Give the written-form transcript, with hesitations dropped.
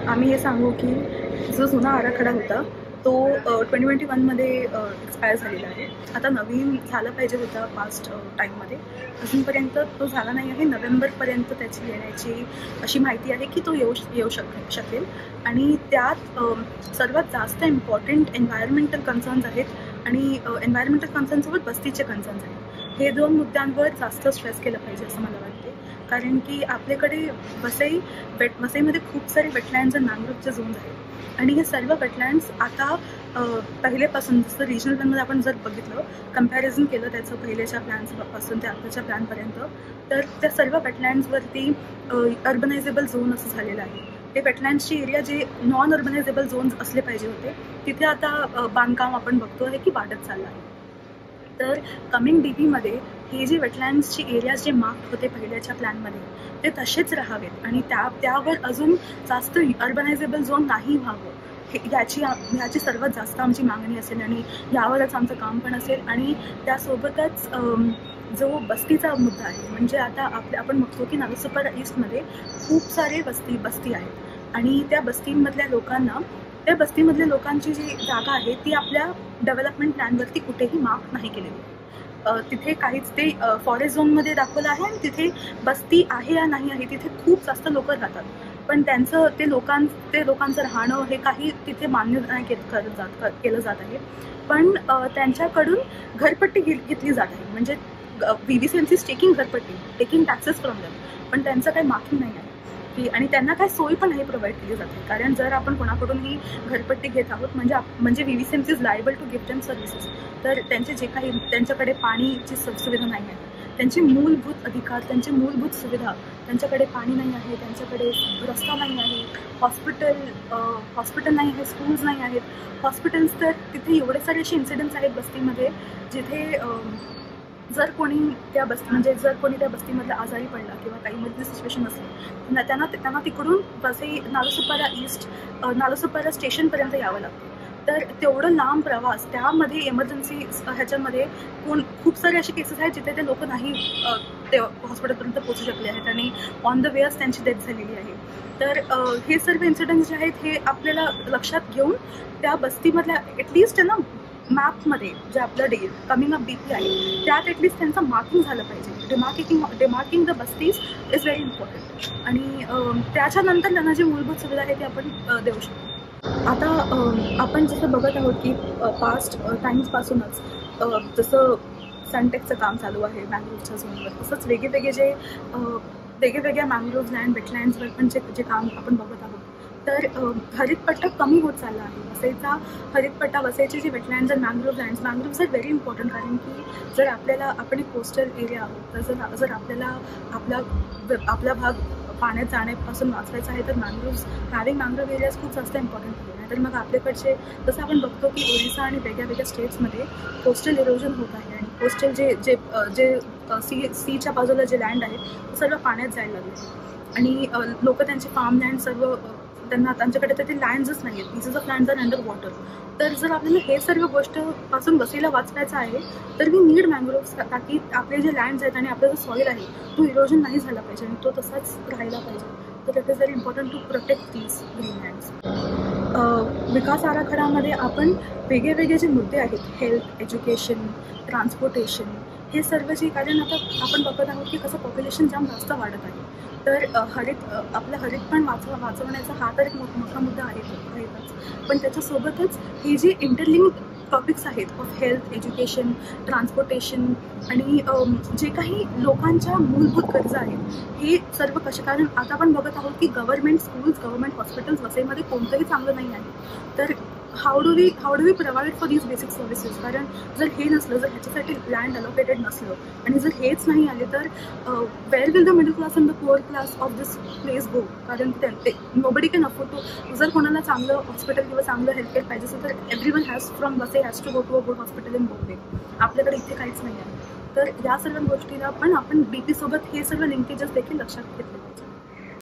आम्ही हे सांगू की जो जुना आराखडा होता तो 2021मध्ये एक्सपायर झालेला आहे. आता नवीन झालं पाहिजे होतं पास्ट टाईममध्ये. अजूनपर्यंत तो झाला नाही आहे. नोव्हेंबरपर्यंत त्याची येण्याची अशी माहिती आहे की तो येऊ शकेल आणि त्यात सर्वात जास्त इम्पॉर्टंट एन्व्हायरमेंटल कन्सर्न्स आहेत आणि एन्व्हायरमेंटल कन्सर्नसोबत वस्तीचे कन्सर्न्स आहेत. हे दोन मुद्द्यांवर जास्त स्ट्रेस केलं पाहिजे असं मला वाटते. कारण की आपल्याकडे वसईमध्ये खूप सारे वेटलँड्स आणि मॅंग्रोव्हचे झोन्स आहेत आणि हे सर्व वेटलँड्स आता पहिलेपासून जसं रिजनल प्लॅनमध्ये आपण जर बघितलं, कम्पॅरिझन केलं त्याचं पहिलेच्या प्लॅन्सपासून ते आताच्या प्लॅनपर्यंत, तर त्या सर्व वेटलँड्सवरती अर्बनायझेबल झोन असं झालेलं आहे. ते वेटलँड्सची एरिया जे नॉन अर्बनायझेबल झोन्स असले पाहिजे होते तिथे आता बांधकाम आपण बघतो आहे की वाढत चाललं आहे. तर कमिंग DPमध्ये हे जे वेटलँड्सचे एरियाज जे मार्क होते पहिल्याच्या प्लॅनमध्ये ते तसेच राहावेत आणि त्यावर अजून जास्त अर्बनायझेबल झोन नाही व्हावं याची सर्वात जास्त आमची मागणी असेल आणि यावरच आमचं काम पण असेल. आणि त्यासोबतच जो बस्तीचा मुद्दा आहे, म्हणजे आता आपण बघतो की नालासोपारा ईस्टमध्ये खूप सारे बस्ती आहेत आणि त्या बस्तीमधल्या लोकांची जी जागा आहे ती आपल्या डेव्हलपमेंट प्लॅनवरती कुठेही मार्क नाही केलेली. तिथे काहीच ते फॉरेस्ट झोनमध्ये दाखवलं आहे आणि तिथे बस्ती आहे या नाही आहे तिथे खूप जास्त लोक राहतात, पण ते लोकांचं राहणं हे काही तिथे मान्य नाही केलं जात आहे. पण त्यांच्याकडून घरपट्टी घेतली जात आहे, म्हणजे VVCMC taking taxes from them, पण त्यांचं काही मार्किंग नाही आहे की आणि त्यांना काही सोय पण नाही प्रोव्हाइड केली जाते. कारण जर आपण कोणाकडूनही घरपट्टी घेत आहोत म्हणजे VVCMC is liable to give them services, तर त्यांच्याकडे पाणीची सुविधा नाही आहे, त्यांचे मूलभूत अधिकार, त्यांची मूलभूत सुविधा, त्यांच्याकडे पाणी नाही आहे, त्यांच्याकडे रस्ता नाही आहे, हॉस्पिटल नाही आहे, स्कूल्स नाही आहेत. हॉस्पिटल्स तर तिथे एवढे सारे असे इन्सिडेंट्स आहेत बस्तीमध्ये जिथे जर कोणी त्या बस्तीमधला आजारी पडला किंवा काही मधली सिच्युएशन असेल त्यांना तिकडून वसई नालासोपारा स्टेशनपर्यंत यावं लागतं. तर तेवढं लांब प्रवास, त्यामध्ये इमर्जन्सी ह्याच्यामध्ये खूप सारे असे केसेस आहेत जिथे ते लोक नाही ते हॉस्पिटलपर्यंत पोहोचू शकले आहेत आणि ऑन द वेच त्यांची डेथ झालेली आहे. तर हे सर्व इन्सिडेंट्स जे आहेत हे आपल्याला लक्षात घेऊन त्या बस्तीमधल्या ॲटलिस्ट त्यांना मॅपमध्ये जे आपलं कमिंग अप DP आहे त्यात ॲटलिस्ट त्यांचं मार्किंग झालं पाहिजे. डिमार्किंग द बस्तीज इज व्हेरी इम्पॉर्टंट आणि त्याच्यानंतर त्यांना जी मूलभूत सुविधा आहे ती आपण देऊ शकतो. आता आपण जसं बघत आहोत की पास्ट टाईम्सपासूनच जसं सनटेकचं काम चालू आहे मॅंग्रोव्हच्या झोनवर, तसंच वेगवेगळ्या मॅंग्रोव्ह लँड वेटलँड्सवर पण जे काम आपण बघत आहोत. तर हरितपट्टा कमी होत चालला आहे. वसईचे जे वेटलँड्स आणि मॅंग्रोव्ह्स आर व्हेरी इम्पॉर्टंट. कारण की जर आपण एक कोस्टल एरिया आहोत, तर जर आपल्याला आपला भाग पाण्यात जाण्यापासून वाचवायचा आहे तर मॅंग्रोव्ह एरियाज खूप जास्त इम्पॉर्टंट आहे. नाहीतर मग आपल्याकडचे जसं आपण बघतो की ओडिसा आणि वेगळ्या स्टेट्समध्ये कोस्टल इरोजन होत आहे आणि कोस्टल जे सीच्या बाजूला जे लँड आहे ते सर्व पाण्यात जायला लागले आणि लोक त्यांचे फार्मलँड सर्व त्यांच्याकडे तर ते लँड्सच नाही आहेत. Pieces of lands are under water. तर जर आपल्याला हे सर्व गोष्टपासून वसईला वाचवायचं आहे तर वी नीड मॅंग्रोव्स, ताकी आपले जे लँड्स आहेत आणि आपला जो सॉईल आहे तो इरोजन नाही झाला पाहिजे आणि तो तसाच राहायला पाहिजे. तर it is very important to protect these green lands. विकास आराखड्यामध्ये आपण वेगळे जे मुद्दे आहेत, हेल्थ, एज्युकेशन, ट्रान्सपोर्टेशन, हे सर्व जे, कारण आता आपण बघत आहोत की कसं पॉप्युलेशन जास्त वाढत आहे. तर आपलं हरितपण वाचवण्याचा हा तर एक मोठा मुद्दा आहेच, पण त्याच्यासोबतच हे जे इंटरलिंक टॉपिक्स आहेत ऑफ हेल्थ, एज्युकेशन, ट्रान्सपोर्टेशन आणि जे काही लोकांच्या मूलभूत गरजा आहेत हे सर्व कसे, कारण आता आपण बघत आहोत की गव्हर्नमेंट स्कूल्स, गव्हर्नमेंट हॉस्पिटल्स वसईमध्ये कोणतंही चांगलं नाही आहे. तर how do we provide for these basic services. कारण जर हे नसलं, जर ह्याच्यासाठी लँड अलोकेटेड नसलं आणि जर हेच नाही आले तर where will the middle class and the poor class of this place go. कारण नोबडी कॅन अफोर्ड टू, जर कोणाला चांगलं हॉस्पिटल किंवा चांगलं हेल्थकेअर पाहिजे असेल तर everyone from Vasai has to go to a good hospital in Bombay. आपल्याकडे इथे काहीच नाही आहे. तर या सर्व गोष्टीला पण आपण DP सोबत हे सर्व लिंकेजेस देखील लक्षात घेतले पाहिजे.